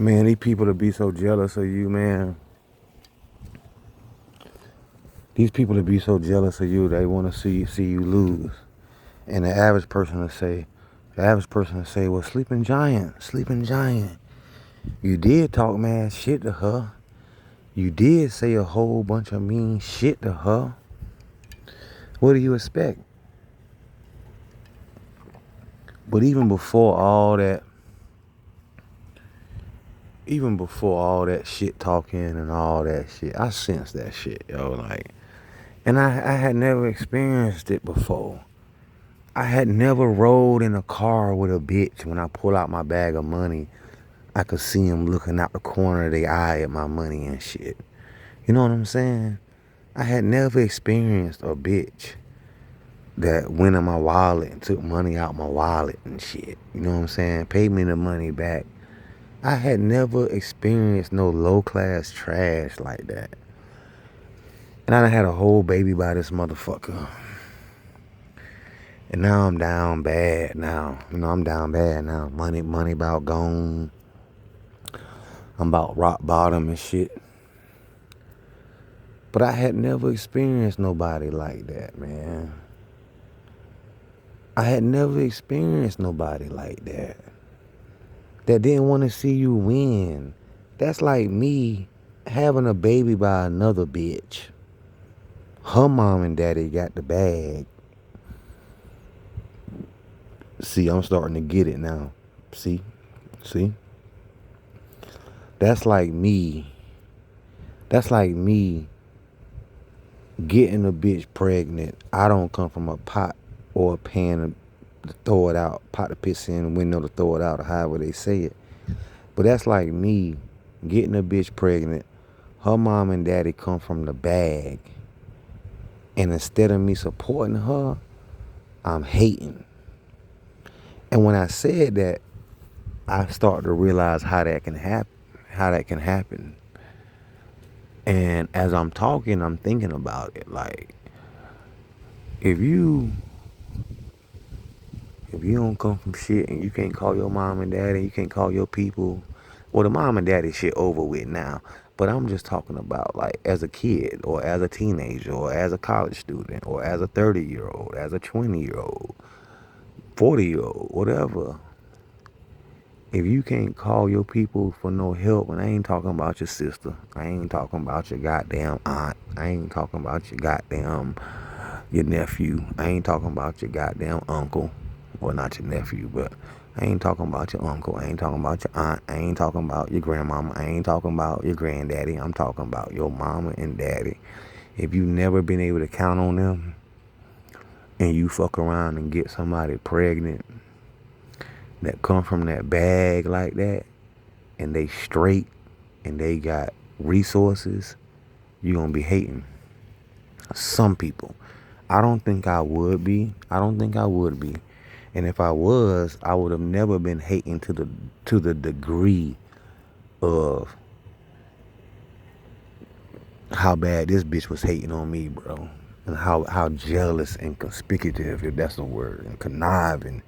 Man, these people to be so jealous of you, man. These people to be so jealous of you, they want to see you lose. And the average person will say, well, sleeping giant. You did talk mad shit to her. You did say a whole bunch of mean shit to her. What do you expect? But even before all that shit talking and all that shit, I sensed that shit, yo. And I had never experienced it before. I had never rode in a car with a bitch. When I pull out my bag of money, I could see them looking out the corner of their eye at my money and shit. You know what I'm saying? I had never experienced a bitch that went in my wallet and took money out my wallet and shit. You know what I'm saying? Paid me the money back. I had never experienced no low class trash like that. And I done had a whole baby by this motherfucker. And now I'm down bad now. I'm down bad now. Money about gone. I'm about rock bottom and shit. But I had never experienced nobody like that, man. I had never experienced nobody like that. That didn't want to see you win. That's like me having a baby by another bitch. Her mom and daddy got the bag. See, I'm starting to get it now. See? That's like me. That's like me getting a bitch pregnant. I don't come from a pot or a pan to throw it out, pot to piss in, a window to throw it out, or however they say it. But that's like me getting a bitch pregnant. Her mom and daddy come from the bag. And instead of me supporting her, I'm hating. And when I said that, I started to realize how that can happen. And as I'm talking, I'm thinking about it. Like, if you don't come from shit and you can't call your mom and daddy, you can't call your people, well, the mom and daddy shit over with now. But I'm just talking about like as a kid or as a teenager or as a college student or as a 30-year-old, as a 20-year-old, 40-year-old, whatever. If you can't call your people for no help, and I ain't talking about your sister, I ain't talking about your goddamn aunt, I ain't talking about your nephew, I ain't talking about your goddamn uncle, well, not your nephew, but I ain't talking about your uncle, I ain't talking about your aunt, I ain't talking about your grandmama, I ain't talking about your granddaddy, I'm talking about your mama and daddy. If you never been able to count on them, and you fuck around and get somebody pregnant that come from that bag like that, and they straight, and they got resources, you gonna be hating. Some people. I don't think I would be. And if I was, I would have never been hating to the degree of how bad this bitch was hating on me, bro. And how jealous and conspicuous, if that's the word, and conniving,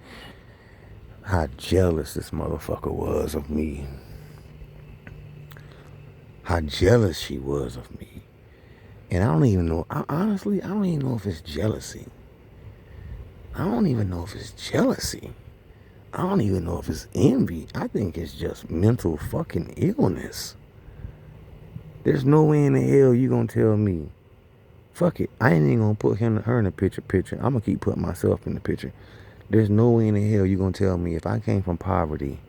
how jealous this motherfucker was of me. How jealous she was of me. And I don't even know, honestly, I don't even know if it's jealousy. I don't even know if it's jealousy. I don't even know if it's envy. I think it's just mental fucking illness. There's no way in the hell you gonna tell me, fuck it, I ain't even gonna put her in the picture. I'm gonna keep putting myself in the picture. There's no way in the hell you gonna tell me if I came from poverty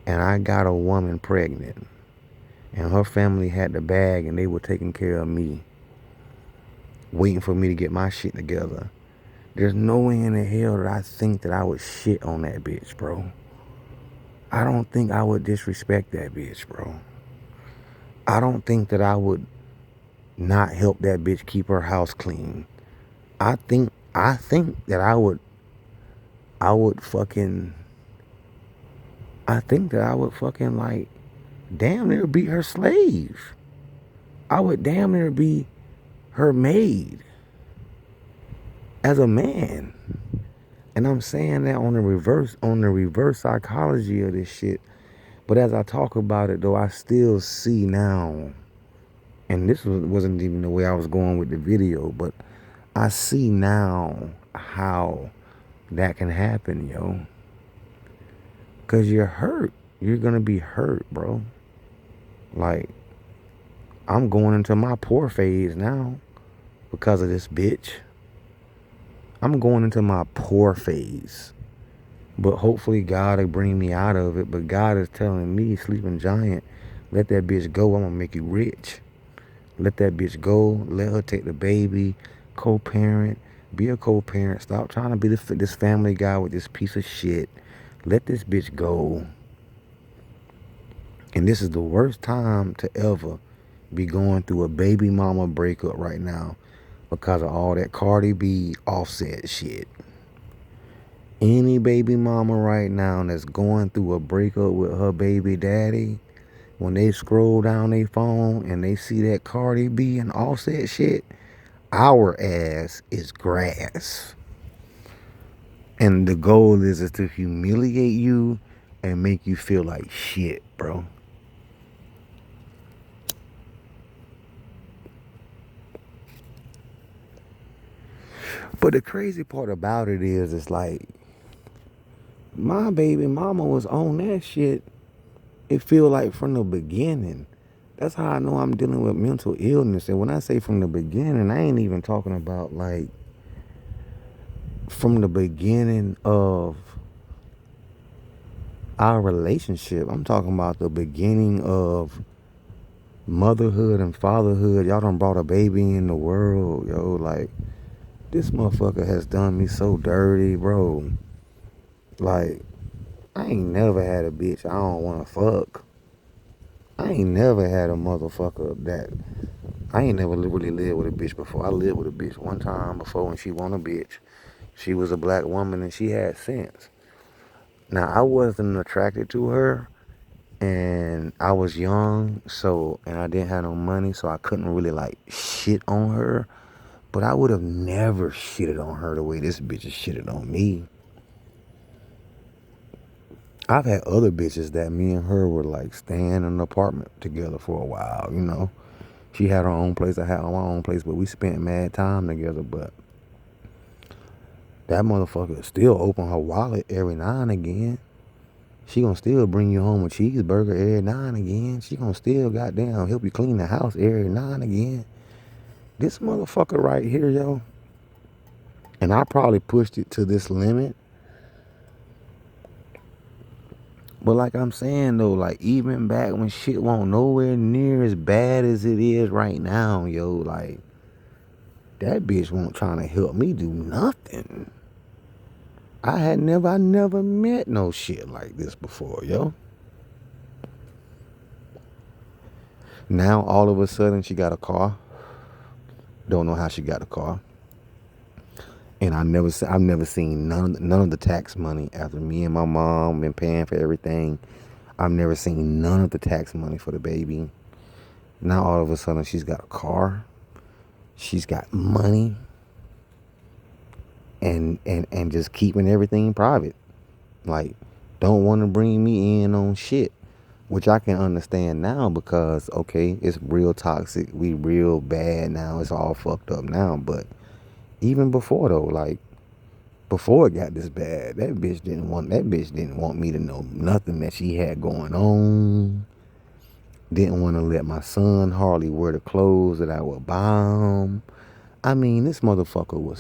and I got a woman pregnant and her family had the bag and they were taking care of me, waiting for me to get my shit together. There's no way in the hell that I think that I would shit on that bitch, bro. I don't think I would disrespect that bitch, bro. I don't think that I would not help that bitch keep her house clean. I think that I think that I would fucking like damn near be her slave. I would damn near be her maid as a man. And I'm saying that on the reverse psychology of this shit. But as I talk about it, though, I still see now, and this wasn't even the way I was going with the video, but I see now how that can happen, yo. Because you're hurt. You're going to be hurt, bro. Like, I'm going into my poor phase now because of this bitch. I'm going into my poor phase. But hopefully God will bring me out of it. But God is telling me, Sleeping Giant, let that bitch go. I'm going to make you rich. Let that bitch go. Let her take the baby. Co-parent. Be a co-parent. Stop trying to be this family guy with this piece of shit. Let this bitch go. And this is the worst time to ever be going through a baby mama breakup right now because of all that Cardi B Offset shit. Any baby mama right now that's going through a breakup with her baby daddy, when they scroll down their phone and they see that Cardi B and Offset shit, our ass is grass. And the goal is to humiliate you and make you feel like shit, bro. But the crazy part about it is, it's like, my baby mama was on that shit. It feel like from the beginning. That's how I know I'm dealing with mental illness. And when I say from the beginning, I ain't even talking about like from the beginning of our relationship. I'm talking about the beginning of motherhood and fatherhood. Y'all done brought a baby in the world, yo. Like, this motherfucker has done me so dirty, bro. Like, I ain't never had a bitch I don't want to fuck. I ain't never had a motherfucker that... I ain't never really lived with a bitch before. I lived with a bitch one time before when she want a bitch. She was a black woman and she had sense. Now, I wasn't attracted to her, and I was young, so, and I didn't have no money, so I couldn't really like shit on her. But I would have never shitted on her the way this bitch has shitted on me. I've had other bitches that me and her were like staying in an apartment together for a while, you know. She had her own place, I had my own place, but we spent mad time together. But that motherfucker still open her wallet every now and again. She gonna still bring you home a cheeseburger every now and again. She gonna still goddamn help you clean the house every now and again. This motherfucker right here, yo. And I probably pushed it to this limit. But like I'm saying though, like even back when shit wasn't nowhere near as bad as it is right now, yo, like that bitch won't trying to help me do nothing. I never met no shit like this before, yo. Now all of a sudden she got a car. Don't know how she got a car. And I've never seen none of the tax money after me and my mom been paying for everything. I've never seen none of the tax money for the baby. Now all of a sudden she's got a car. She's got money. And just keeping everything private. Like, don't want to bring me in on shit. Which I can understand now because, okay, it's real toxic. We real bad now. It's all fucked up now. But even before though, like, before it got this bad, that bitch didn't want me to know nothing that she had going on. Didn't want to let my son hardly wear the clothes that I would buy him. I mean, this motherfucker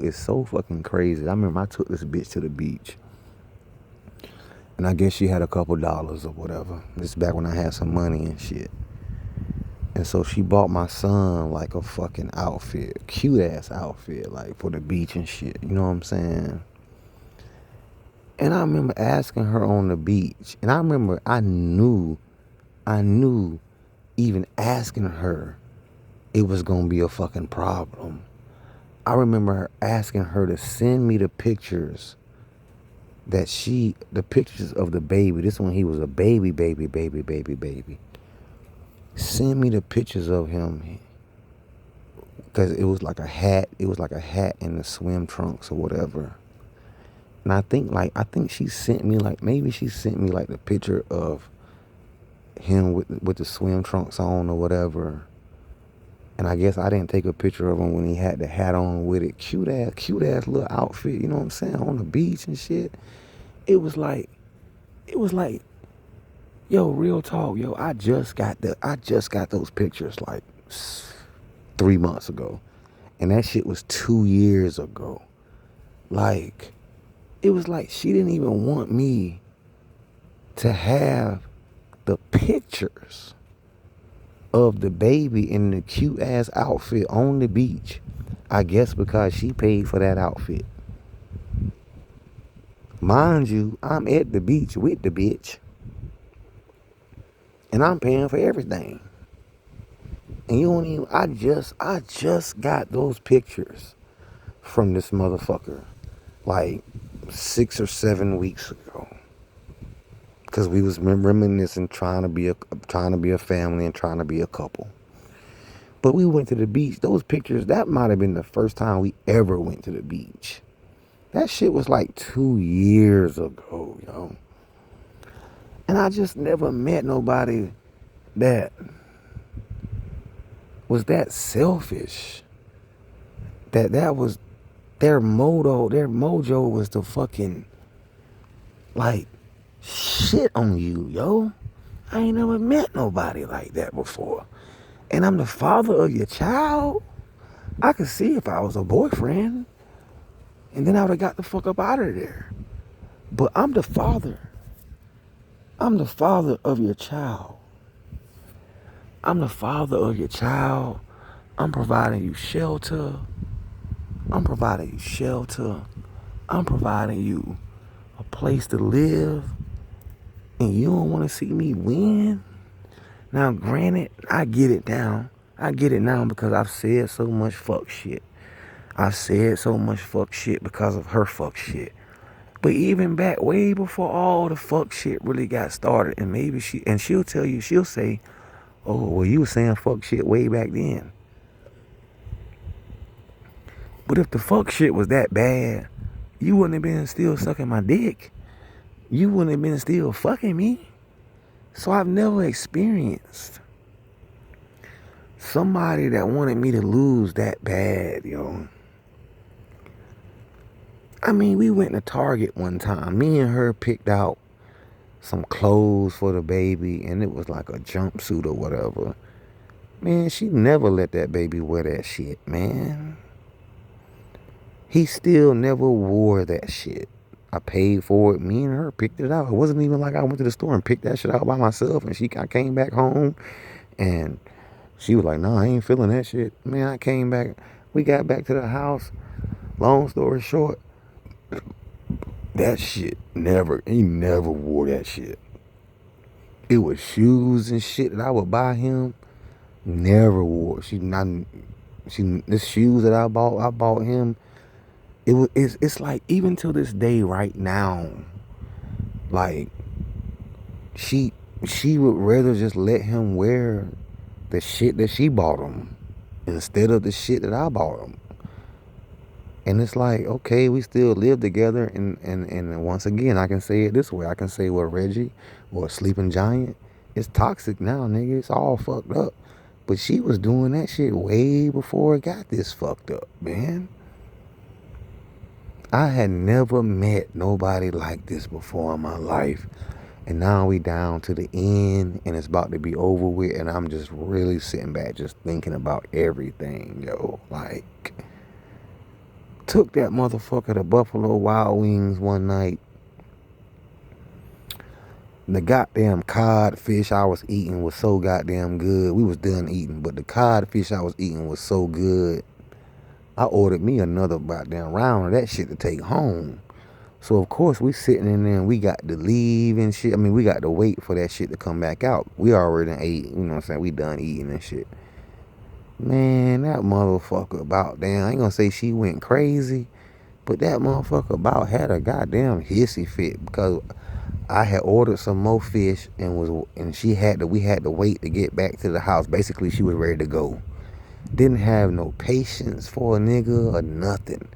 is so fucking crazy. I remember I took this bitch to the beach. And I guess she had a couple dollars or whatever. This is back when I had some money and shit. And so she bought my son like a fucking outfit. Cute ass outfit, like for the beach and shit. You know what I'm saying? And I remember asking her on the beach. And I remember I knew even asking her it was gonna be a fucking problem. I remember her asking her to send me the pictures the pictures of the baby. This one, he was a baby. Send me the pictures of him. Because it was like a hat. It was like a hat in the swim trunks or whatever. And I think she sent me like the picture of him with the swim trunks on or whatever. And I guess I didn't take a picture of him when he had the hat on with it. Cute ass little outfit, you know what I'm saying? On the beach and shit. It was like, yo, real talk, yo. I just got those pictures like 3 months ago. And that shit was 2 years ago. Like, it was like she didn't even want me to have the pictures of the baby in the cute ass outfit on the beach. I guess because she paid for that outfit. Mind you, I'm at the beach with the bitch. And I'm paying for everything. And you don't even, I just got those pictures from this motherfucker like 6 or 7 weeks ago. Cause we was reminiscing, trying to be a family and trying to be a couple. But we went to the beach. Those pictures, that might have been the first time we ever went to the beach. That shit was like 2 years ago, yo. And I just never met nobody that was that selfish. That was their mojo was to fucking like shit on you, yo. I ain't never met nobody like that before. And I'm the father of your child. I could see if I was a boyfriend. And then I would have got the fuck up out of there. But I'm the father. I'm the father of your child. I'm the father of your child. I'm providing you shelter. I'm providing you a place to live. And you don't want to see me win? Now, granted, I get it now. I get it now because I've said so much fuck shit. I've said so much fuck shit because of her fuck shit. But even back way before all the fuck shit really got started, and maybe she'll tell you, she'll say, oh, well, you were saying fuck shit way back then. But if the fuck shit was that bad, you wouldn't have been still sucking my dick. You wouldn't have been still fucking me. So I've never experienced somebody that wanted me to lose that bad, yo. I mean, we went to Target one time. Me and her picked out some clothes for the baby, and it was like a jumpsuit or whatever. Man, she never let that baby wear that shit, man. He still never wore that shit. I paid for it. Me and her picked it out. It wasn't even like I went to the store and picked that shit out by myself. And I came back home and she was like, "No, I ain't feeling that shit." Man, I came back. We got back to the house. Long story short, that shit he never wore that shit. It was shoes and shit that I would buy him. Never wore. The shoes that I bought him. It's like even till this day right now, like she would rather just let him wear the shit that she bought him instead of the shit that I bought him. And it's like, okay, we still live together, and once again, I can say it this way. I can say, well, Reggie or Sleeping Giant, it's toxic now, nigga. It's all fucked up. But she was doing that shit way before it got this fucked up, man. I had never met nobody like this before in my life. And now we down to the end and it's about to be over with. And I'm just really sitting back just thinking about everything, yo. Like, took that motherfucker to Buffalo Wild Wings one night. The goddamn codfish I was eating was so goddamn good. We was done eating, but the codfish I was eating was so good. I ordered me another goddamn round of that shit to take home. So, of course, we sitting in there and we got to leave and shit. I mean, we got to wait for that shit to come back out. We already ate, you know what I'm saying? We done eating and shit. Man, that motherfucker about damn, I ain't gonna say she went crazy, but that motherfucker about had a goddamn hissy fit because I had ordered some more fish and we had to wait to get back to the house. Basically, she was ready to go. Didn't have no patience for a nigga or nothing.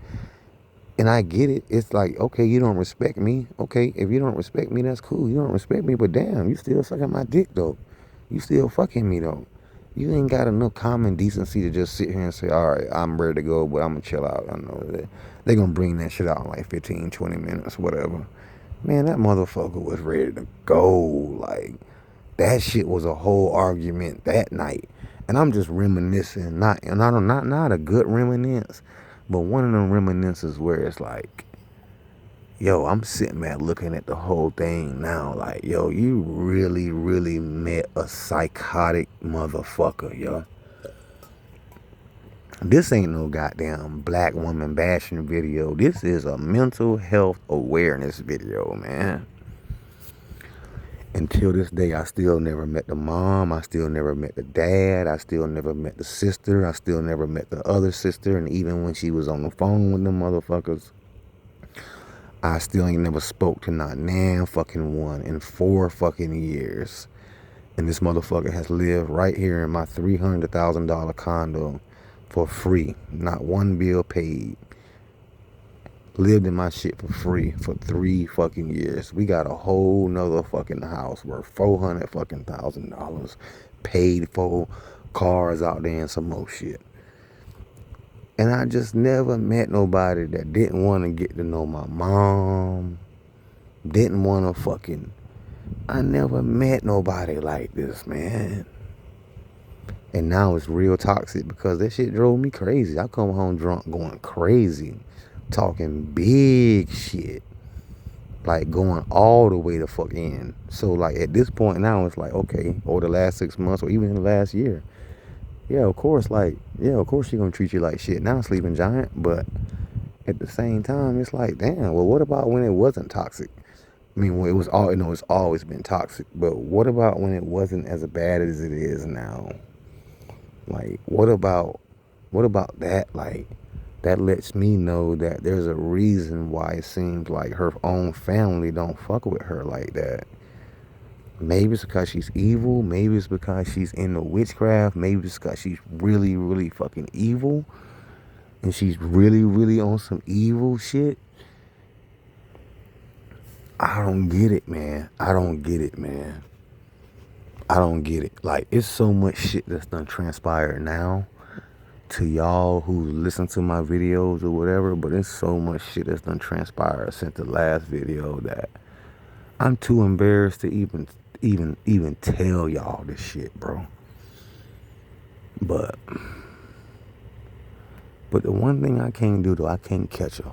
And I get it. It's like, okay, you don't respect me. Okay, if you don't respect me, that's cool. You don't respect me, but damn, you still sucking my dick though. You still fucking me though. You ain't got enough common decency to just sit here and say, all right, I'm ready to go, but I'm gonna chill out. I know that they're gonna bring that shit out in like 15, 20 minutes, whatever. Man, that motherfucker was ready to go. Like, that shit was a whole argument that night. And I'm just reminiscing, not a good reminiscence, but one of them reminiscences where it's like, yo, I'm sitting there looking at the whole thing now, like, yo, you really, really met a psychotic motherfucker, yo. This ain't no goddamn black woman bashing video. This is a mental health awareness video, man. Until this day, I still never met the mom. I still never met the dad. I still never met the sister. I still never met the other sister. And even when she was on the phone with them motherfuckers, I still ain't never spoke to not nan fucking one in 4 fucking years. And this motherfucker has lived right here in my $300,000 condo for free. Not one bill paid. Lived in my shit for free for 3 fucking years. We got a whole nother fucking house worth $400 fucking $1,000 paid for, cars out there and some more shit. And I just never met nobody that didn't want to get to know my mom. Didn't want to fucking... I never met nobody like this, man. And now it's real toxic because that shit drove me crazy. I come home drunk going crazy. Talking big shit. Like going all the way the fuck in. So like at this point now it's like, okay, over the last 6 months or even in the last year. Yeah, of course, she gonna treat you like shit now, Sleeping Giant. But at the same time, it's like, damn, well, what about when it wasn't toxic? I mean, well, it's always been toxic. But what about when it wasn't as bad as it is now? Like, what about that? Like, that lets me know that there's a reason why it seems like her own family don't fuck with her like that. Maybe it's because she's evil. Maybe it's because she's into witchcraft. Maybe it's because she's really, really fucking evil. And she's really, really on some evil shit. I don't get it, man. I don't get it, man. I don't get it. Like, it's so much shit that's done transpired now to y'all who listen to my videos or whatever, but it's so much shit that's done transpired since the last video that I'm too embarrassed to even tell y'all this shit, bro. But the one thing I can't do though, I can't catch her.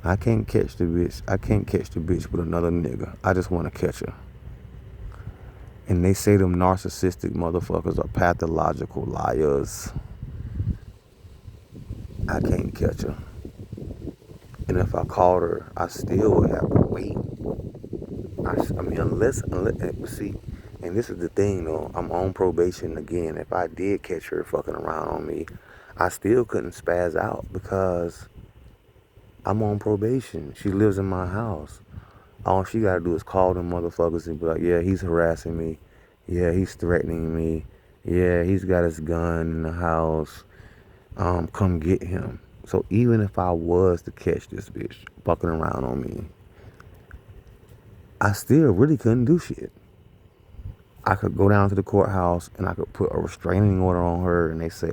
I can't catch the bitch. I can't catch the bitch with another nigga. I just want to catch her. And they say them narcissistic motherfuckers are pathological liars. I can't catch her. And if I caught her, I still would have to wait. I mean, unless, see, and this is the thing though, I'm on probation again. If I did catch her fucking around on me, I still couldn't spaz out because I'm on probation. She lives in my house. All she gotta do is call them motherfuckers and be like, yeah, he's harassing me. Yeah, he's threatening me. Yeah, he's got his gun in the house. Come get him. So even if I was to catch this bitch fucking around on me, I still really couldn't do shit. I could go down to the courthouse and I could put a restraining order on her, and they say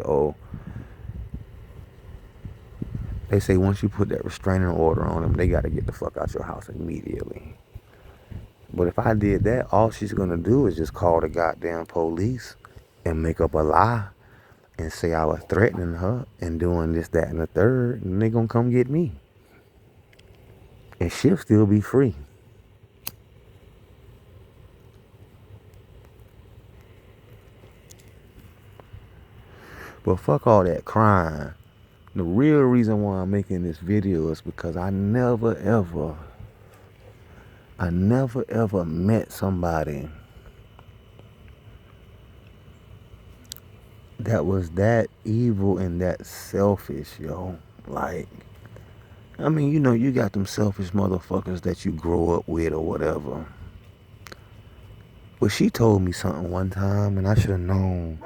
once you put that restraining order on them, they got to get the fuck out your house immediately. But if I did that, all she's going to do is just call the goddamn police and make up a lie and say I was threatening her and doing this, that, and the third, and they going to come get me. And she'll still be free. But fuck all that crying. The real reason why I'm making this video is because I never ever met somebody that was that evil and that selfish, yo. Like, I mean, you know, you got them selfish motherfuckers that you grow up with or whatever. But she told me something one time and I should have known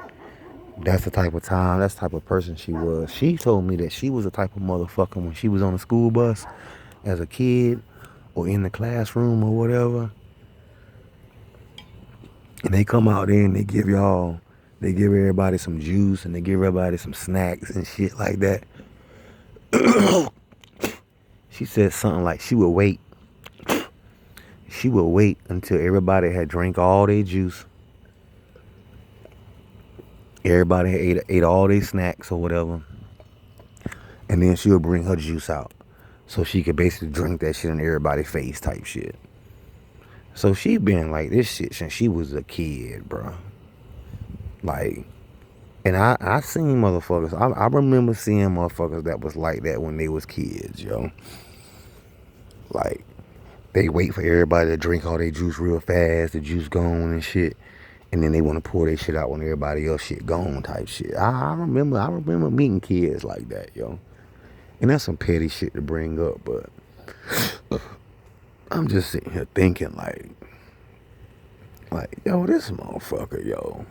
That's the type of time, that's the type of person she was. She told me that she was the type of motherfucker when she was on the school bus as a kid or in the classroom or whatever. And they come out there and they give everybody some juice and they give everybody some snacks and shit like that. She said something like she would wait. She would wait until everybody had drank all their juice. Everybody had ate all their snacks or whatever. And then she would bring her juice out. So she could basically drink that shit in everybody's face type shit. So she been like this shit since she was a kid, bro. Like, and I seen motherfuckers. I remember seeing motherfuckers that was like that when they was kids, yo. Like, they wait for everybody to drink all their juice real fast, the juice gone and shit. And then they want to pour their shit out when everybody else shit gone type shit. I remember meeting kids like that, yo. And that's some petty shit to bring up, but I'm just sitting here thinking like, yo, this motherfucker, yo.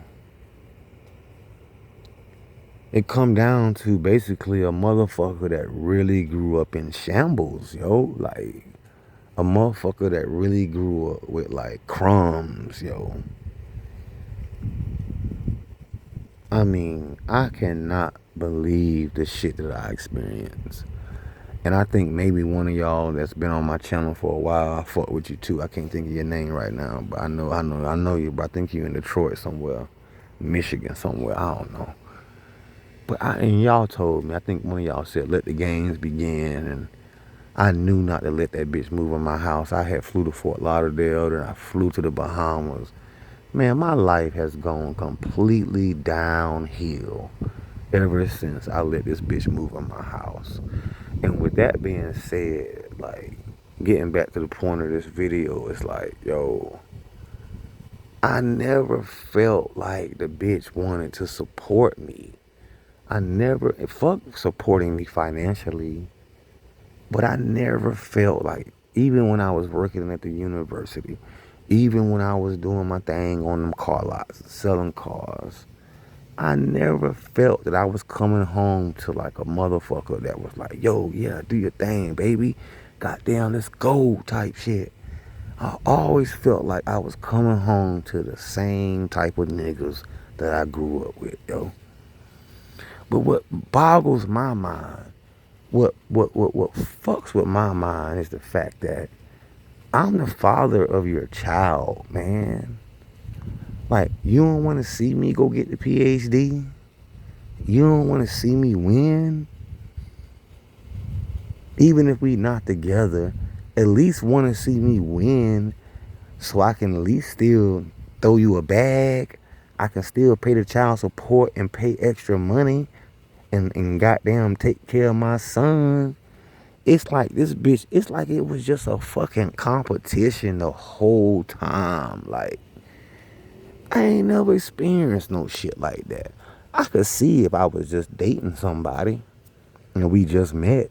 It come down to basically a motherfucker that really grew up in shambles, yo. Like, a motherfucker that really grew up with, like, crumbs, yo. I mean, I cannot believe the shit that I experienced. And I think maybe one of y'all that's been on my channel for a while, I fuck with you too. I can't think of your name right now, but I know you, but I think you in Detroit somewhere, Michigan somewhere, I don't know. But and y'all told me, I think one of y'all said, let the games begin, and I knew not to let that bitch move in my house. I had flew to Fort Lauderdale, then I flew to the Bahamas. Man, my life has gone completely downhill ever since I let this bitch move in my house. And with that being said, like, getting back to the point of this video, it's like, yo, I never felt like the bitch wanted to support me. I never, fuck supporting me financially, but I never felt like, even when I was working at the university, even when I was doing my thing on them car lots, selling cars, I never felt that I was coming home to like a motherfucker that was like, yo, yeah, do your thing, baby. Goddamn, let's go type shit. I always felt like I was coming home to the same type of niggas that I grew up with, yo. But what boggles my mind, what fucks with my mind is the fact that I'm the father of your child, man. Like, you don't want to see me go get the PhD? You don't want to see me win? Even if we not together, at least want to see me win so I can at least still throw you a bag. I can still pay the child support and pay extra money and goddamn take care of my son. It's like this bitch, it's like it was just a fucking competition the whole time. Like, I ain't never experienced no shit like that. I could see if I was just dating somebody and we just met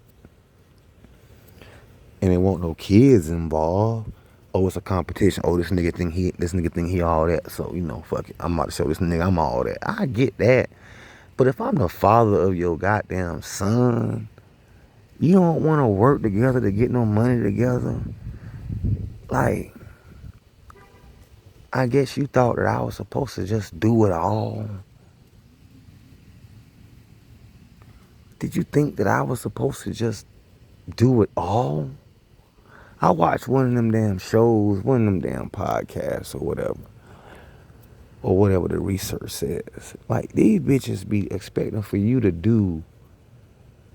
and there won't no kids involved. Oh, it's a competition. Oh, this nigga think he all that. So, you know, fuck it. I'm about to show this nigga I'm all that. I get that. But if I'm the father of your goddamn son, you don't want to work together to get no money together. Like, I guess you thought that I was supposed to just do it all. Did you think that I was supposed to just do it all? I watched one of them damn shows, one of them damn podcasts or whatever the research says. Like, these bitches be expecting for you to do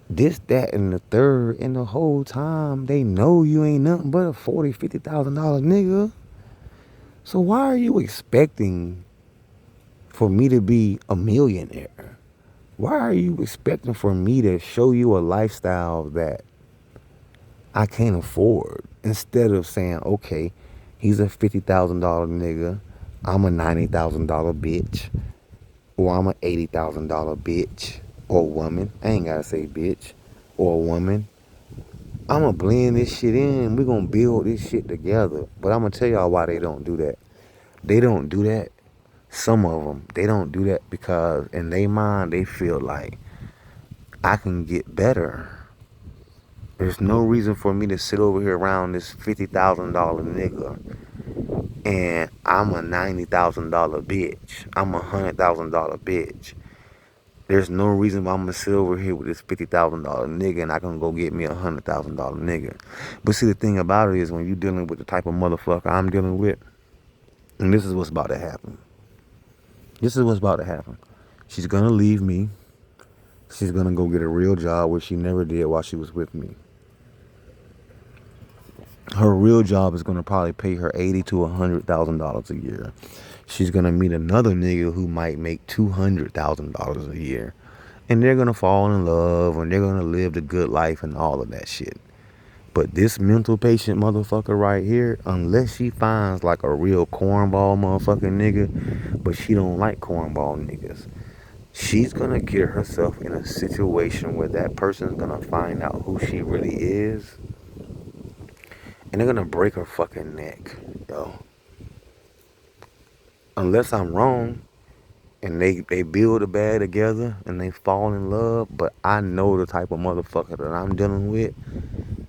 this, that, and the third, and the whole time they know you ain't nothing but a $40,000-$50,000 nigga. So why are you expecting for me to be a millionaire? Why are you expecting for me to show you a lifestyle that I can't afford? Instead of saying, okay, he's a $50,000 nigga, I'm a $90,000 bitch, or I'm a $80,000 bitch, or woman. I ain't gotta say bitch, or a woman. I'm gonna blend this shit in. We're gonna build this shit together. But I'm gonna tell y'all why they don't do that. They don't do that Some of them, they don't do that because in their mind, they feel like I can get better. There's no reason for me to sit over here around this $50,000 nigga and I'm a $90,000 bitch. I'm a $100,000 bitch. There's no reason why I'm gonna sit over here with this $50,000 nigga and I can go get me a $100,000 nigga. But see, the thing about it is when you're dealing with the type of motherfucker I'm dealing with, and this is what's about to happen. This is what's about to happen. She's gonna leave me. She's gonna go get a real job, which she never did while she was with me. Her real job is gonna probably pay her $80,000 to $100,000 a year. She's gonna meet another nigga who might make $200,000 a year, and they're gonna fall in love, and they're gonna live the good life and all of that shit. But this mental patient motherfucker right here, unless she finds like a real cornball motherfucking nigga, but she don't like cornball niggas, she's gonna get herself in a situation where that person's gonna find out who she really is, and they're gonna break her fucking neck, yo. Unless I'm wrong, and they build a bag together and they fall in love, but I know the type of motherfucker that I'm dealing with.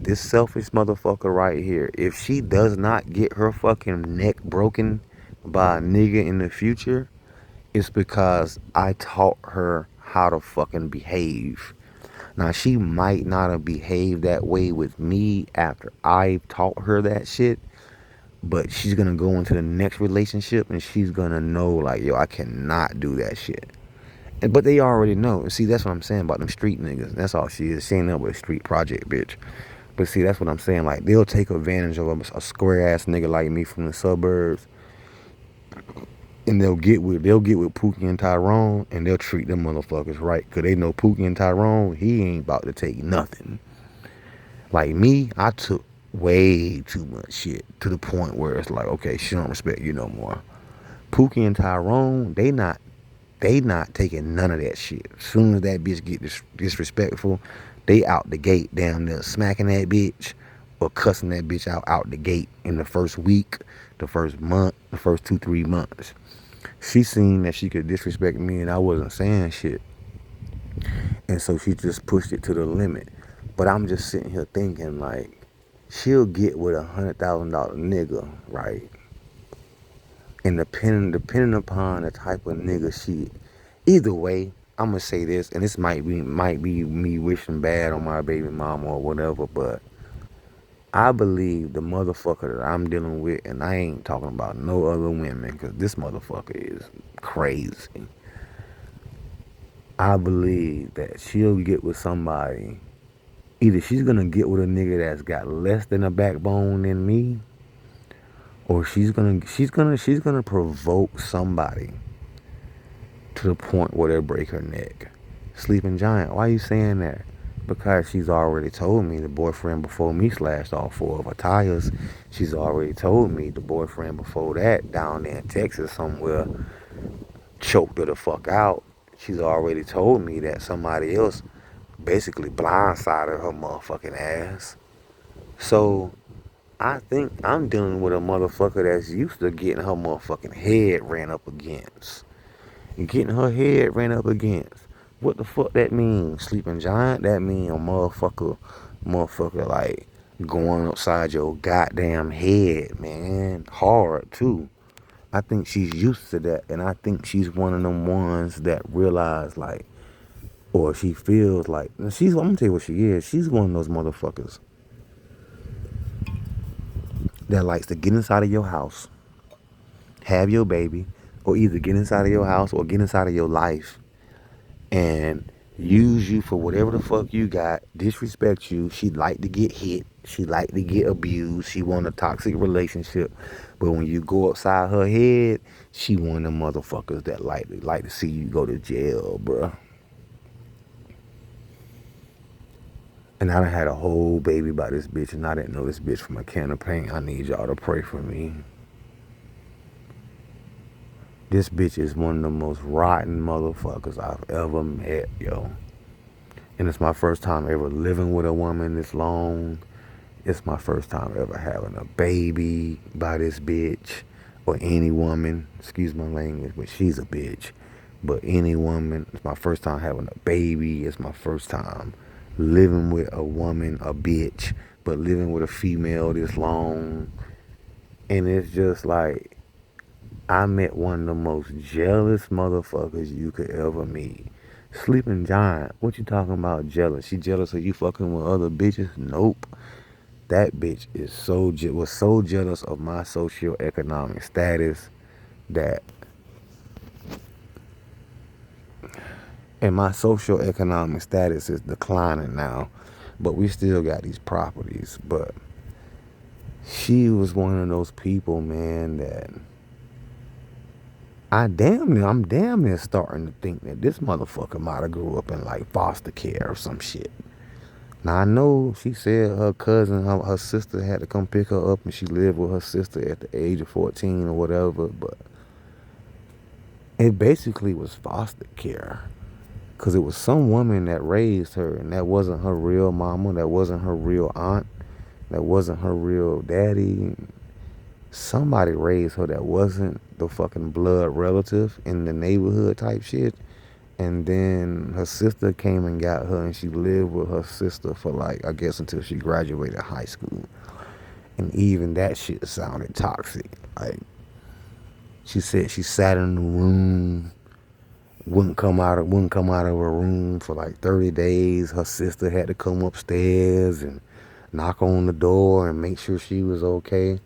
This selfish motherfucker right here, if she does not get her fucking neck broken by a nigga in the future, it's because I taught her how to fucking behave. Now, she might not have behaved that way with me after I taught her that shit, but she's gonna go into the next relationship and she's gonna know, like, yo, I cannot do that shit. But they already know. See, that's what I'm saying about them street niggas. That's all she is. She ain't nothing but a street project bitch. But see, that's what I'm saying. Like, they'll take advantage of a square ass nigga like me from the suburbs, and they'll get with Pookie and Tyrone, and they'll treat them motherfuckers right, cause they know Pookie and Tyrone, he ain't about to take nothing. Like me, I took way too much shit to the point where it's like, okay, she don't respect you no more. Pookie and Tyrone, they not taking none of that shit. As soon as that bitch get disrespectful, they out the gate damn near smacking that bitch or cussing that bitch out the gate in the first week, the first month, the first 2-3 months. She seen that she could disrespect me and I wasn't saying shit. And so she just pushed it to the limit. But I'm just sitting here thinking, like, she'll get with $100,000 nigga, right? And depending upon the type of nigga she, either way, I'm gonna say this, and this might be me wishing bad on my baby mama or whatever, but I believe the motherfucker that I'm dealing with, and I ain't talking about no other women, cause this motherfucker is crazy. I believe that she'll get with somebody. Either she's gonna get with a nigga that's got less than a backbone than me, or she's gonna provoke somebody to the point where they'll break her neck. Sleeping Giant, why you saying that? Because she's already told me the boyfriend before me slashed all 4 of her tires. She's already told me the boyfriend before that down there in Texas somewhere choked her the fuck out. She's already told me that somebody else basically blindsided her motherfucking ass. So I think I'm dealing with a motherfucker that's used to getting her motherfucking head ran up against. Getting her head ran up against. What the fuck that mean? Sleeping Giant? That mean a motherfucker like going upside your goddamn head, man. Hard too. I think she's used to that, and I think she's one of them ones that realize like, or she feels like, I'm gonna tell you what she is. She's one of those motherfuckers that likes to get inside of your house, have your baby, or either get inside of your house or get inside of your life and use you for whatever the fuck you got, disrespect you. She like to get hit. She like to get abused. She want a toxic relationship. But when you go upside her head, she one of them motherfuckers that like to see you go to jail, bruh. And I done had a whole baby by this bitch, and I didn't know this bitch from a can of paint. I need y'all to pray for me. This bitch is one of the most rotten motherfuckers I've ever met, yo. And it's my first time ever living with a woman this long. It's my first time ever having a baby by this bitch. or any woman, excuse my language, but she's a bitch. But any woman, it's my first time having a baby. It's my first time living with a woman, a bitch, but living with a female this long. And it's just like, I met one of the most jealous motherfuckers you could ever meet. Sleeping Giant, what you talking about jealous? She jealous of you fucking with other bitches? Nope. That bitch is was so jealous of my socioeconomic status that, and my socioeconomic status is declining now, but we still got these properties. But she was one of those people, man, that I'm damn near starting to think that this motherfucker might have grew up in like foster care or some shit. Now I know she said her cousin, her sister had to come pick her up and she lived with her sister at the age of 14 or whatever, but it basically was foster care. Cause it was some woman that raised her and that wasn't her real mama, that wasn't her real aunt, that wasn't her real daddy. Somebody raised her that wasn't the fucking blood relative in the neighborhood type shit. And then her sister came and got her and she lived with her sister for like, I guess until she graduated high school. And even that shit sounded toxic. Like, she said she sat in the room, wouldn't come out of her room for like 30 days. Her sister had to come upstairs and knock on the door and make sure she was okay.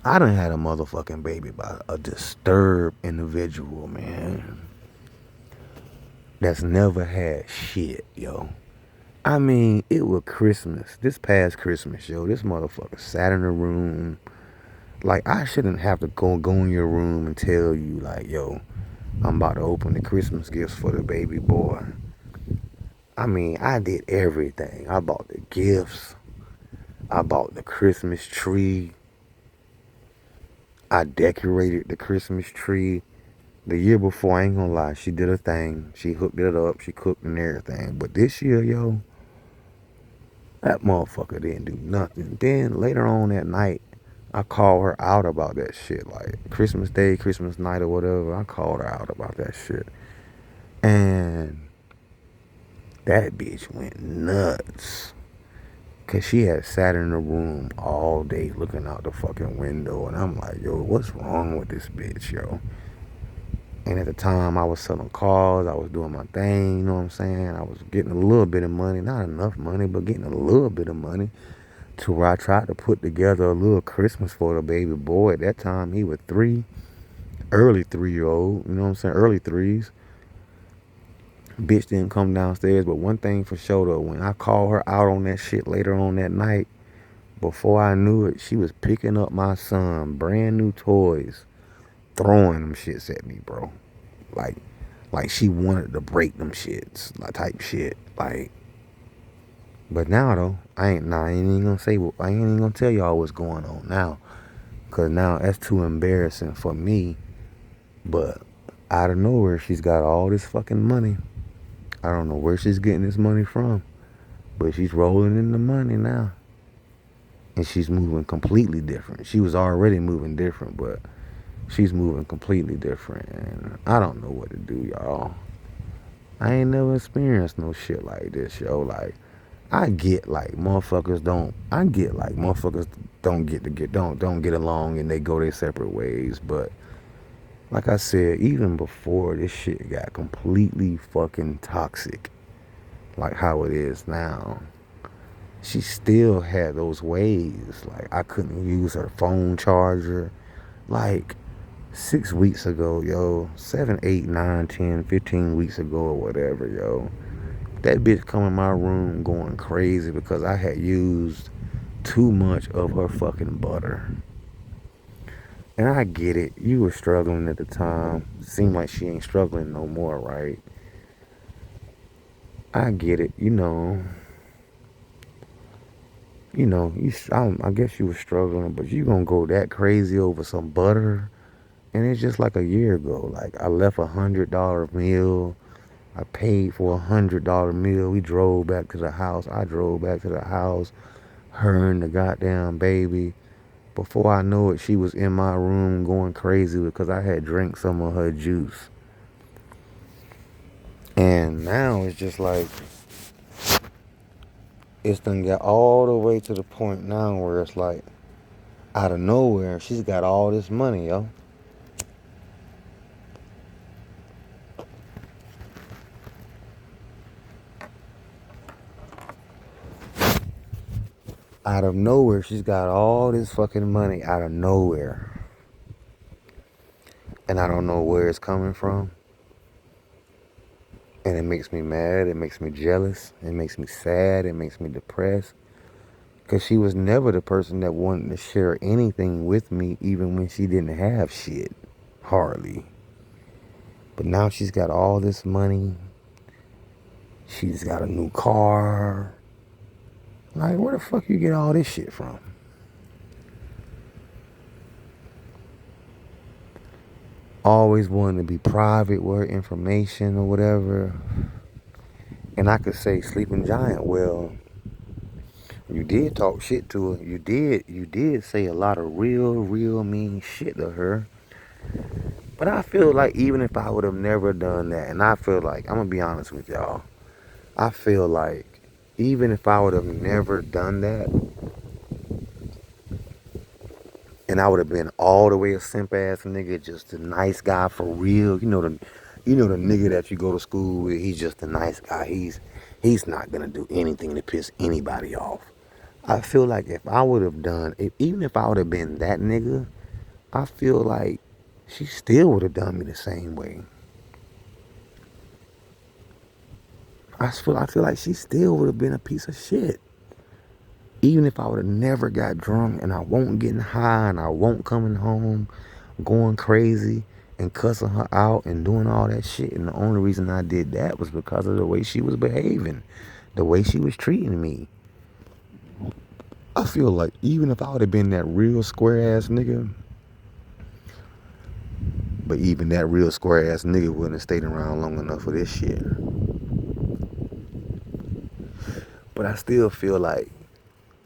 I done had a motherfucking baby by a disturbed individual, man. That's never had shit, yo. I mean, it was Christmas. This past Christmas, yo. This motherfucker sat in the room. Like, I shouldn't have to go in your room and tell you, like, yo, I'm about to open the Christmas gifts for the baby boy. I mean, I did everything. I bought the gifts. I bought the Christmas tree. I decorated the Christmas tree. The year before, I ain't gonna lie, she did a thing. She hooked it up. She cooked and everything. But this year, yo, that motherfucker didn't do nothing. Then later on that night, I called her out about that shit. Like Christmas Day, Christmas night, or whatever. I called her out about that shit. And that bitch went nuts. Cause she had sat in the room all day looking out the fucking window. And I'm like, yo, what's wrong with this bitch, yo? And at the time, I was selling cars. I was doing my thing, you know what I'm saying? I was getting a little bit of money. Not enough money, but getting a little bit of money to where I tried to put together a little Christmas for the baby boy. At that time, he was 3, early 3-year-old, you know what I'm saying? Early 3s. Bitch didn't come downstairs, but one thing for sure though, when I called her out on that shit later on that night, before I knew it, she was picking up my son, brand new toys, throwing them shits at me, bro. Like, like she wanted to break them shits, like type shit. Like, but now though, I ain't even gonna say, I ain't even gonna tell y'all what's going on now, cause now that's too embarrassing for me. But out of nowhere, she's got all this fucking money. I don't know where she's getting this money from, but she's rolling in the money now. And she's moving completely different. She was already moving different, but she's moving completely different. And I don't know what to do, y'all. I ain't never experienced no shit like this, yo. Like, I get like motherfuckers don't don't get along and they go their separate ways. But like I said, even before this shit got completely fucking toxic, like how it is now, she still had those ways. Like, I couldn't use her phone charger. Like 6 weeks ago, yo, 7, 8, 9, 10, 15 weeks ago or whatever, yo, that bitch come in my room going crazy because I had used too much of her fucking butter. And I get it. You were struggling at the time. Seemed like she ain't struggling no more, right? I get it. I guess you were struggling, but you gonna go that crazy over some butter? And it's just like a year ago. Like, I left $100 meal. I paid for $100 meal. We drove back to the house. I drove back to the house. Her and the goddamn baby. Before I know it, she was in my room going crazy because I had drank some of her juice. And now it's just like, it's done got all the way to the point now where it's like, out of nowhere, she's got all this money, yo. Out of nowhere, she's got all this fucking money out of nowhere. And I don't know where it's coming from. And it makes me mad, it makes me jealous, it makes me sad, it makes me depressed. Because she was never the person that wanted to share anything with me, even when she didn't have shit. Hardly. But now she's got all this money. She's got a new car. Like, where the fuck you get all this shit from? Always wanting to be private with her information or whatever. And I could say Sleeping Giant, well, you did talk shit to her. You did say a lot of real mean shit to her. But I feel like even if I would have never done that, and I feel like, I'm gonna be honest with y'all, I feel like even if I would have never done that, and I would have been all the way a simp ass nigga, just a nice guy for real. You know the nigga that you go to school with. He's just a nice guy. He's not gonna do anything to piss anybody off. I feel like if I would have done, even if I would have been that nigga, I feel like she still would have done me the same way. I feel like she still would have been a piece of shit. Even if I would have never got drunk and I won't getting high and I won't coming home going crazy and cussing her out and doing all that shit. And the only reason I did that was because of the way she was behaving, the way she was treating me. I feel like even if I would have been that real square ass nigga, but even that real square ass nigga wouldn't have stayed around long enough for this shit. But I still feel like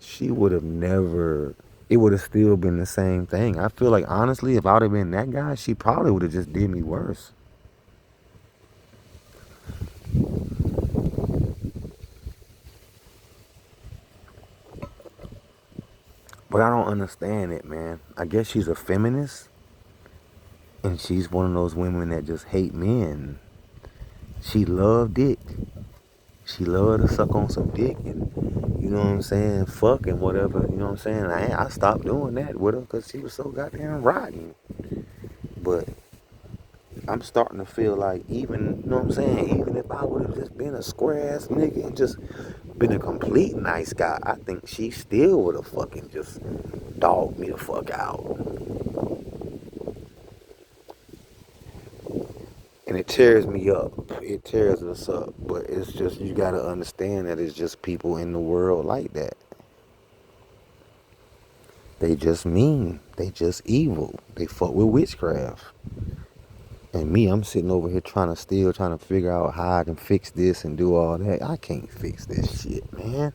she would have never, it would have still been the same thing. I feel like honestly, if I would have been that guy, she probably would have just did me worse. But I don't understand it, man. I guess she's a feminist, and she's one of those women that just hate men. She loved dick. She loved to suck on some dick and, you know what I'm saying, fuck and whatever, you know what I'm saying. I stopped doing that with her because she was so goddamn rotten. But I'm starting to feel like even, you know what I'm saying, even if I would have just been a square ass nigga and just been a complete nice guy, I think she still would have fucking just dogged me the fuck out. And it tears me up. It tears us up. But it's just, you gotta understand that it's just people in the world like that. They just mean. They just evil. They fuck with witchcraft. And me, I'm sitting over here trying to figure out how I can fix this and do all that. I can't fix this shit, man.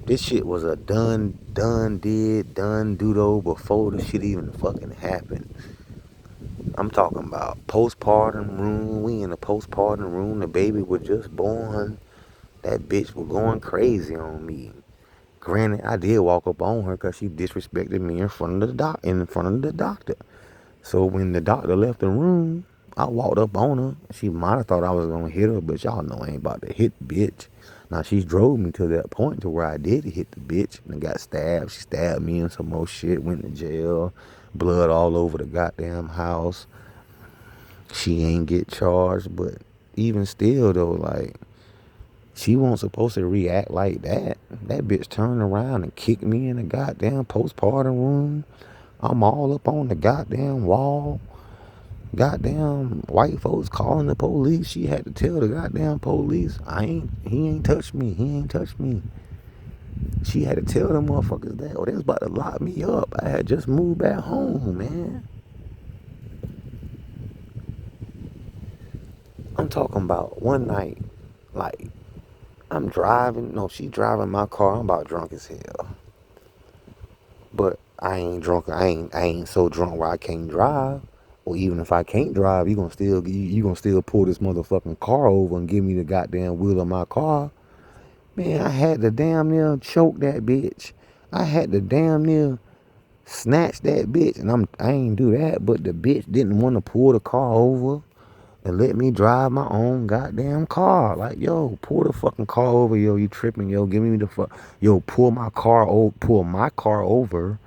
This shit was a done, do-do before the shit even fucking happened. I'm talking about postpartum room. We in the postpartum room. The baby was just born. That bitch was going crazy on me. Granted, I did walk up on her because she disrespected me in front of the doctor. So when the doctor left the room, I walked up on her. She might have thought I was gonna hit her, but y'all know I ain't about to hit the bitch. Now she drove me to that point to where I did hit the bitch and I got stabbed. She stabbed me and some more shit. Went to jail. Blood all over the goddamn house. She ain't get charged, but even still though, like, she wasn't supposed to react like that. That bitch turned around and kicked me in the goddamn postpartum room. I'm all up on the goddamn wall. Goddamn white folks calling the police. She had to tell the goddamn police, he ain't touched me. He ain't touched me. She had to tell them motherfuckers that, they was about to lock me up. I had just moved back home, man. I'm talking about one night, like, she driving my car. I'm about drunk as hell. But I ain't so drunk where I can't drive. Or even if I can't drive, you gonna still pull this motherfucking car over and give me the goddamn wheel of my car. Man, I had to damn near choke that bitch. I had to damn near snatch that bitch, and I ain't do that, but the bitch didn't want to pull the car over and let me drive my own goddamn car. Like, yo, pull the fucking car over, yo, you tripping, yo, give me the fuck, yo, pull my car over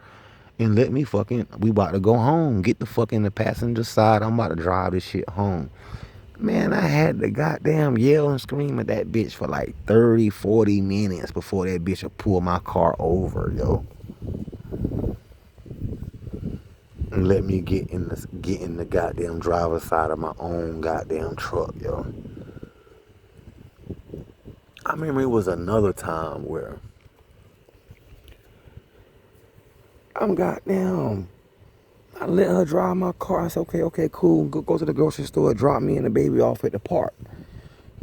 and let me fucking, we about to go home. Get the fuck in the passenger side. I'm about to drive this shit home. Man, I had to goddamn yell and scream at that bitch for like 30, 40 minutes before that bitch would pull my car over, yo. And let me get in the goddamn driver's side of my own goddamn truck, yo. I remember it was another time where I'm goddamn, I let her drive my car. I said, okay, cool. Go to the grocery store, drop me and the baby off at the park.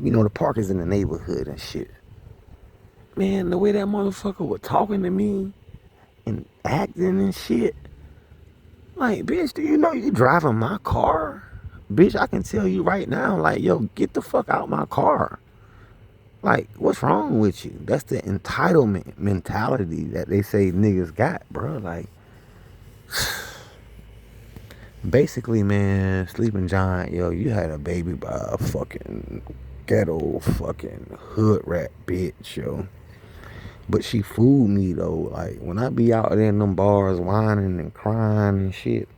You know, the park is in the neighborhood and shit. Man, the way that motherfucker was talking to me and acting and shit. Like, bitch, do you know you driving my car? Bitch, I can tell you right now, like, yo, get the fuck out my car. Like, what's wrong with you? That's the entitlement mentality that they say niggas got, bro. Like, basically, man, Sleeping Giant, yo, you had a baby by a fucking ghetto fucking hood rat bitch, yo. But she fooled me, though. Like, when I be out there in them bars whining and crying and shit,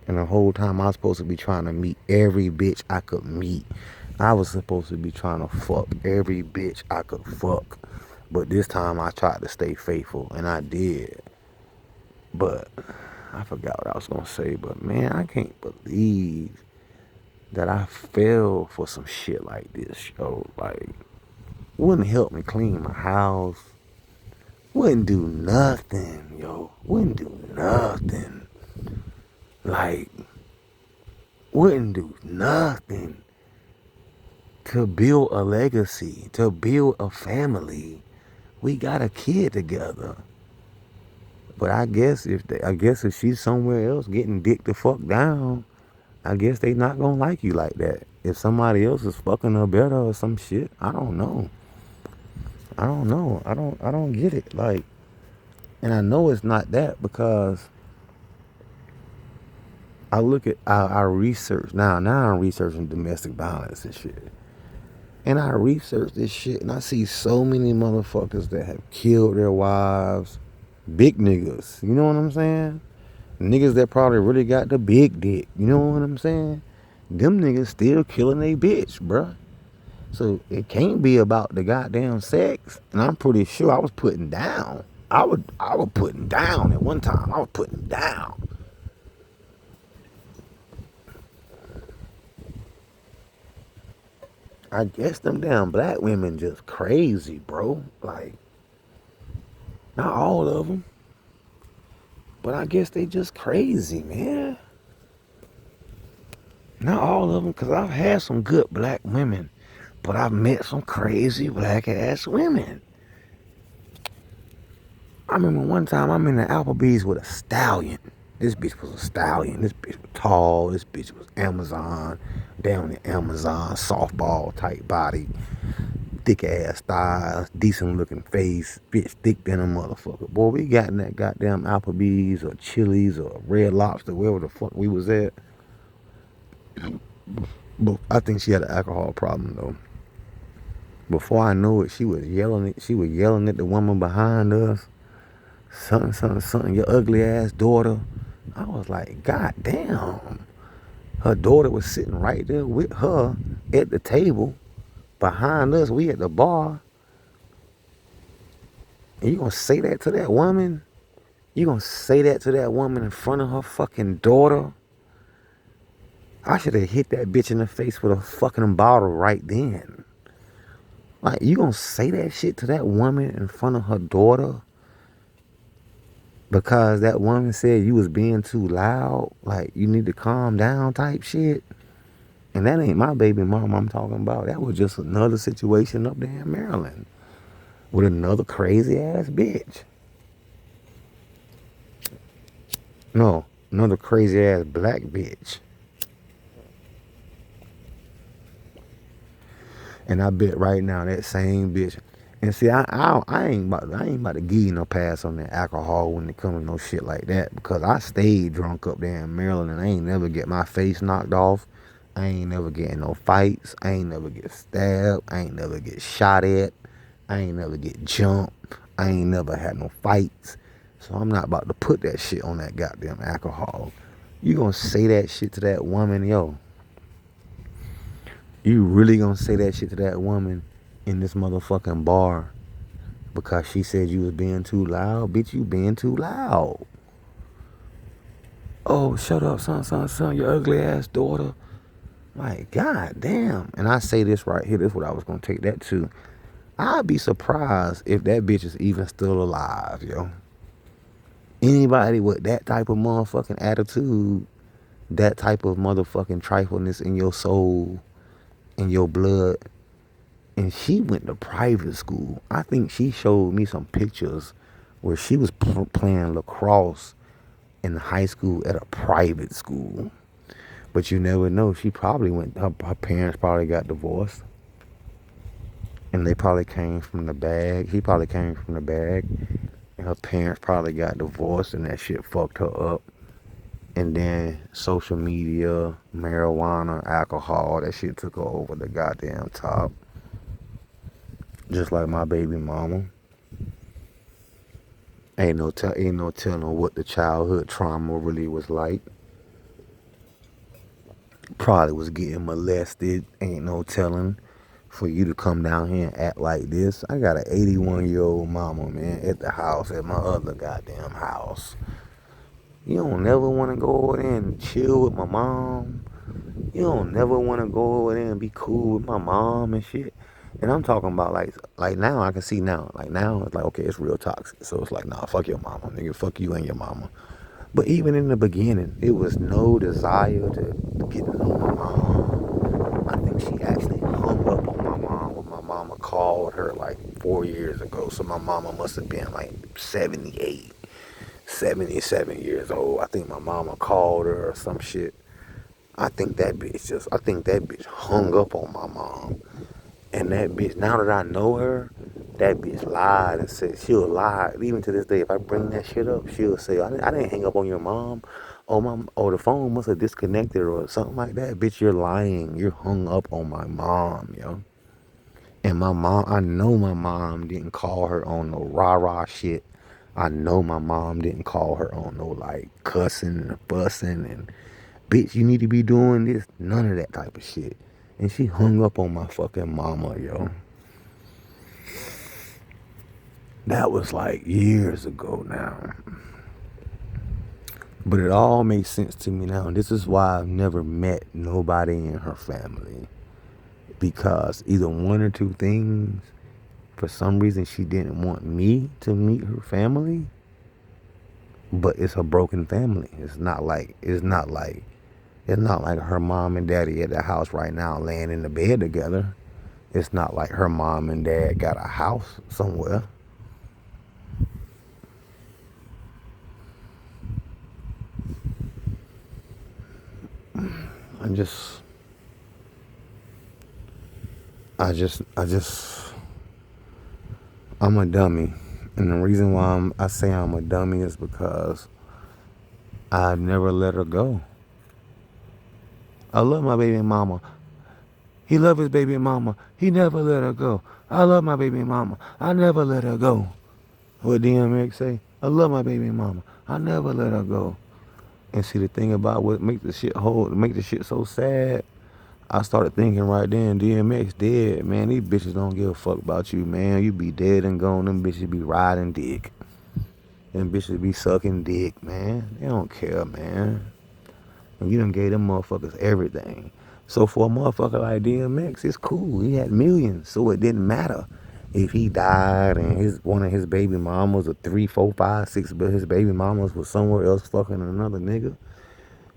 and the whole time I was supposed to be trying to meet every bitch I could meet. I was supposed to be trying to fuck every bitch I could fuck. But this time I tried to stay faithful, and I did. But I forgot what I was gonna say. But man, I can't believe that I fell for some shit like this, yo. Like, wouldn't help me clean my house. Wouldn't do nothing, yo. Wouldn't do nothing. Like, wouldn't do nothing to build a legacy, to build a family. We got a kid together. But I guess if she's somewhere else getting dick the fuck down, I guess they not gonna like you like that. If somebody else is fucking her better or some shit, I don't know. I don't know. I don't get it. Like, and I know it's not that because I look at I research now. Now I'm researching domestic violence and shit. And I research this shit and I see so many motherfuckers that have killed their wives. Big niggas. You know what I'm saying? Niggas that probably really got the big dick. You know what I'm saying? Them niggas still killing they bitch, bruh. So it can't be about the goddamn sex. And I'm pretty sure I was putting down. I was putting down at one time. I was putting down. I guess them damn black women just crazy, bro. Like, not all of them, but I guess they just crazy, man. Not all of them, because I've had some good black women, but I've met some crazy black ass women. I remember one time I'm in the Applebee's with a stallion. This bitch was a stallion. This bitch was tall. This bitch was Amazon, down in Amazon, softball type body. Thick ass thighs, decent looking face, bitch thick than a motherfucker. Boy, we got in that goddamn Applebee's or Chili's or Red Lobster, wherever the fuck we was at. But I think she had an alcohol problem though. Before I knew it, she was yelling at the woman behind us. Something, your ugly ass daughter. I was like, God damn. Her daughter was sitting right there with her at the table. Behind us, we at the bar. And you gonna say that to that woman? You gonna say that to that woman in front of her fucking daughter? I should have hit that bitch in the face with a fucking bottle right then. Like, you gonna say that shit to that woman in front of her daughter? Because that woman said you was being too loud? Like, you need to calm down type shit? And that ain't my baby mom I'm talking about. That was just another situation up there in Maryland. With another crazy ass bitch. No, another crazy ass black bitch. And I bet right now that same bitch. And see, I ain't about to give you no pass on that alcohol when it comes to no shit like that because I stayed drunk up there in Maryland and I ain't never get my face knocked off. I ain't never get in no fights. I ain't never get stabbed. I ain't never get shot at. I ain't never get jumped. I ain't never had no fights. So I'm not about to put that shit on that goddamn alcohol. You gonna say that shit to that woman, yo? You really gonna say that shit to that woman in this motherfucking bar because she said you was being too loud? Bitch, you being too loud. Oh, shut up, son, your ugly ass daughter. Like, god damn. And I say this right here, this is what I was gonna take that to. I'd be surprised if that bitch is even still alive, yo. Anybody with that type of motherfucking attitude, that type of motherfucking trifleness in your soul, in your blood, and she went to private school. I think she showed me some pictures where she was playing lacrosse in high school at a private school. But you never know. She probably went. Her parents probably got divorced, and they probably came from the bag. He probably came from the bag, and her parents probably got divorced, and that shit fucked her up. And then social media, marijuana, alcohol, that shit took her over the goddamn top. Just like my baby mama. Ain't no telling what the childhood trauma really was like. Probably was getting molested. Ain't no telling for you to come down here and act like this. I got an 81-year-old mama, man, at the house, at my other goddamn house. You don't never want to go over there and chill with my mom. You don't never want to go over there and be cool with my mom and shit. And I'm talking about like now I can see now. Like now it's like, okay, it's real toxic. So it's like, nah, fuck your mama, nigga. Fuck you and your mama. But even in the beginning, it was no desire to get to know my mom. I think she actually hung up on my mom when my mama called her like 4 years ago. So my mama must have been like 78, 77 years old. I think my mama called her or some shit. I think that bitch hung up on my mom. And that bitch, now that I know her, that bitch lied and said, she'll lie. Even to this day, if I bring that shit up, she'll say, I didn't hang up on your mom. Oh, the phone must have disconnected or something like that. Bitch, you're lying. You're hung up on my mom, yo. And my mom, I know my mom didn't call her on no rah-rah shit. I know my mom didn't call her on no, like, cussing and fussing and, bitch, you need to be doing this. None of that type of shit. And she hung up on my fucking mama, yo. That was like years ago now. But it all makes sense to me now. And this is why I've never met nobody in her family. Because either one or two things, for some reason she didn't want me to meet her family. But it's a broken family. It's not like her mom and daddy at the house right now laying in the bed together. It's not like her mom and dad got a house somewhere. I just, I just, I just, I'm a dummy. And the reason why I say I'm a dummy is because I never let her go. I love my baby mama. He love his baby mama. He never let her go. I love my baby mama. I never let her go. What DMX say? I love my baby mama. I never let her go. And see the thing about what make the shit so sad. I started thinking right then, DMX dead, man. These bitches don't give a fuck about you, man. You be dead and gone. Them bitches be riding dick. Them bitches be sucking dick, man. They don't care, man. And you done gave them motherfuckers everything. So for a motherfucker like DMX, it's cool. He had millions, so it didn't matter if he died and one of his baby mamas or three, four, five, six, but his baby mamas was somewhere else fucking another nigga.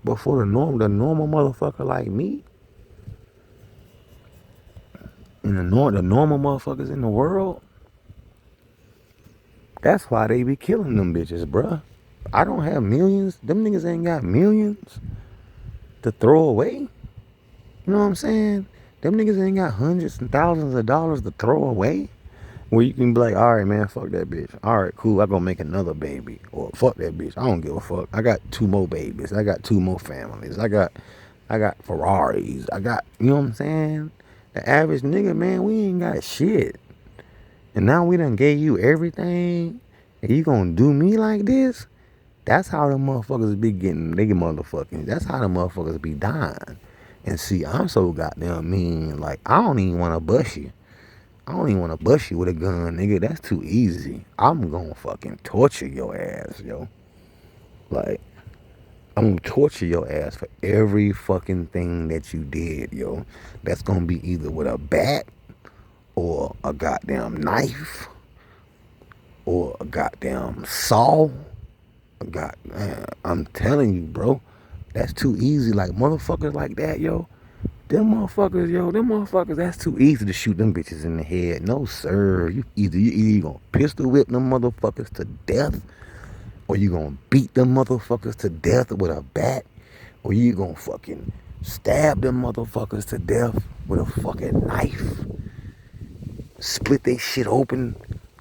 But for the normal motherfucker like me, and the normal motherfuckers in the world, that's why they be killing them bitches, bruh. I don't have millions. Them niggas ain't got millions to throw away. You know what I'm saying? Them niggas ain't got hundreds and thousands of dollars to throw away. Where you can be like, all right, man, fuck that bitch. All right, cool. I gonna make another baby. Or fuck that bitch. I don't give a fuck. I got two more babies. I got two more families. I got Ferraris. I got, you know what I'm saying? The average nigga, man, we ain't got shit. And now we done gave you everything. And you gonna do me like this? That's how the motherfuckers be getting, they get motherfucking, that's how the motherfuckers be dying. And see, I'm so goddamn mean. Like, I don't even wanna bust you. I don't even want to bust you with a gun, nigga. That's too easy. I'm gonna fucking torture your ass, yo. Like, I'm gonna torture your ass for every fucking thing that you did, yo. That's gonna be either with a bat or a goddamn knife or a goddamn saw. I'm telling you, bro. That's too easy. Like, motherfuckers like that, yo. Them motherfuckers, that's too easy to shoot them bitches in the head. No, sir. You either gonna pistol whip them motherfuckers to death, or you gonna beat them motherfuckers to death with a bat, or you gonna fucking stab them motherfuckers to death with a fucking knife, split they shit open,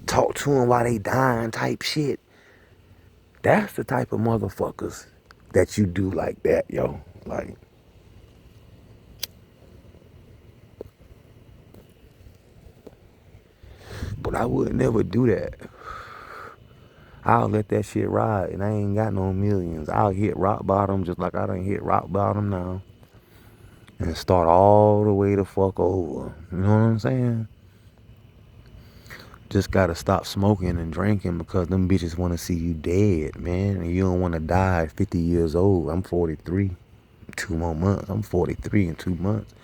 talk to them while they dying type shit. That's the type of motherfuckers that you do like that, yo. Like, but I would never do that. I'll let that shit ride, and I ain't got no millions. I'll hit rock bottom just like I done hit rock bottom now, and start all the way the fuck over. You know what I'm saying? Just gotta stop smoking and drinking because them bitches want to see you dead, man. And you don't want to die at 50 years old. I'm 43, 2 more months. I'm 43 in 2 months.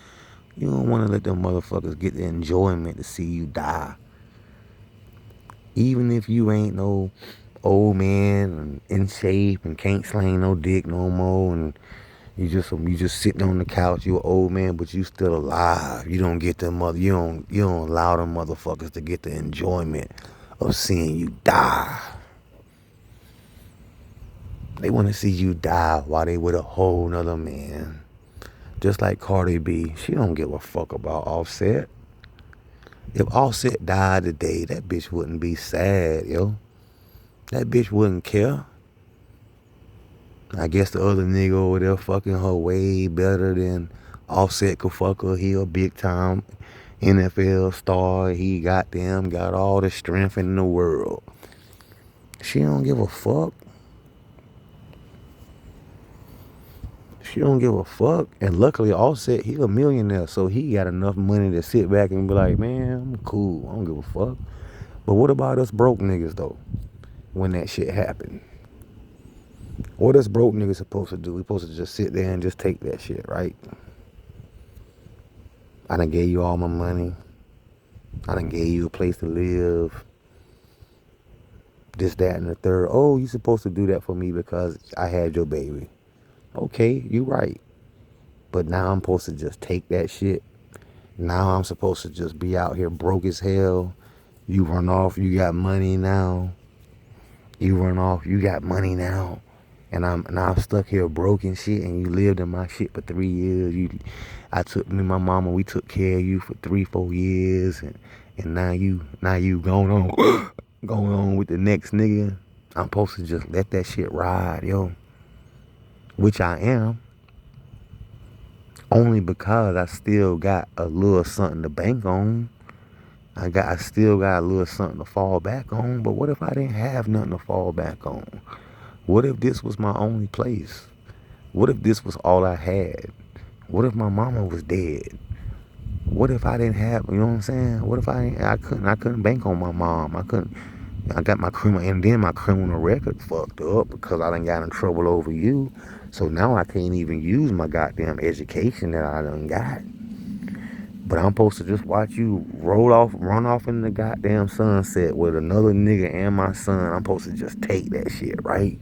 You don't want to let them motherfuckers get the enjoyment to see you die. Even if you ain't no old man and in shape and can't sling no dick no more, and you just sitting on the couch, you an old man, but you still alive. You don't get them you don't allow them motherfuckers to get the enjoyment of seeing you die. They want to see you die while they with a whole nother man. Just like Cardi B, she don't give a fuck about Offset. If Offset died today, that bitch wouldn't be sad, yo. That bitch wouldn't care. I guess the other nigga over there fucking her way better than Offset could fuck her. He a big time NFL star. He got all the strength in the world. She don't give a fuck. She don't give a fuck. And luckily Offset, he a millionaire, so he got enough money to sit back and be like, man, I'm cool. I don't give a fuck. But what about us broke niggas though? When that shit happened, what us broke niggas supposed to do? We supposed to just sit there and just take that shit, right? I done gave you all my money. I done gave you a place to live. This, that, and the third. Oh, you supposed to do that for me because I had your baby. Okay, you right. But now I'm supposed to just take that shit. Now I'm supposed to just be out here broke as hell. You run off, you got money now. You run off, you got money now. And I'm stuck here broke and shit, and you lived in my shit for 3 years. I took me and my mama, we took care of you for 3-4 years, and now you going on going on with the next nigga. I'm supposed to just let that shit ride, yo. Which I am. Only because I still got a little something to bank on. I still got a little something to fall back on. But what if I didn't have nothing to fall back on? What if this was my only place? What if this was all I had? What if my mama was dead? What if I didn't have, you know what I'm saying? What if I couldn't bank on my mom? I got my criminal, and then my criminal record fucked up because I done got in trouble over you. So now I can't even use my goddamn education that I done got. But I'm supposed to just watch you run off in the goddamn sunset with another nigga and my son. I'm supposed to just take that shit, right?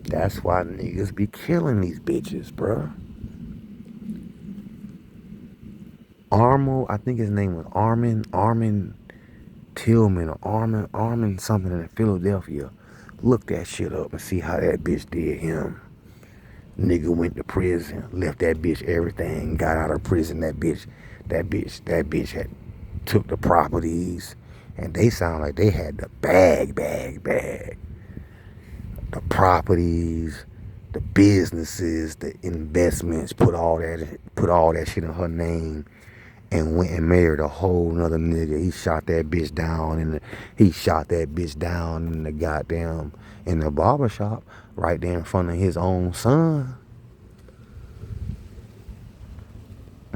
That's why niggas be killing these bitches, bruh. I think his name was Armin Tillman, or Armin something in Philadelphia. Look that shit up and see how that bitch did him. Nigga went to prison, left that bitch everything, got out of prison. That bitch had took the properties, and they sound like they had the bag. The properties, the businesses, the investments, put all that shit in her name, and went and married a whole nother nigga. He shot that bitch down in the goddamn in the barber shop right there in front of his own son.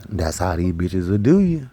That's how these bitches will do you.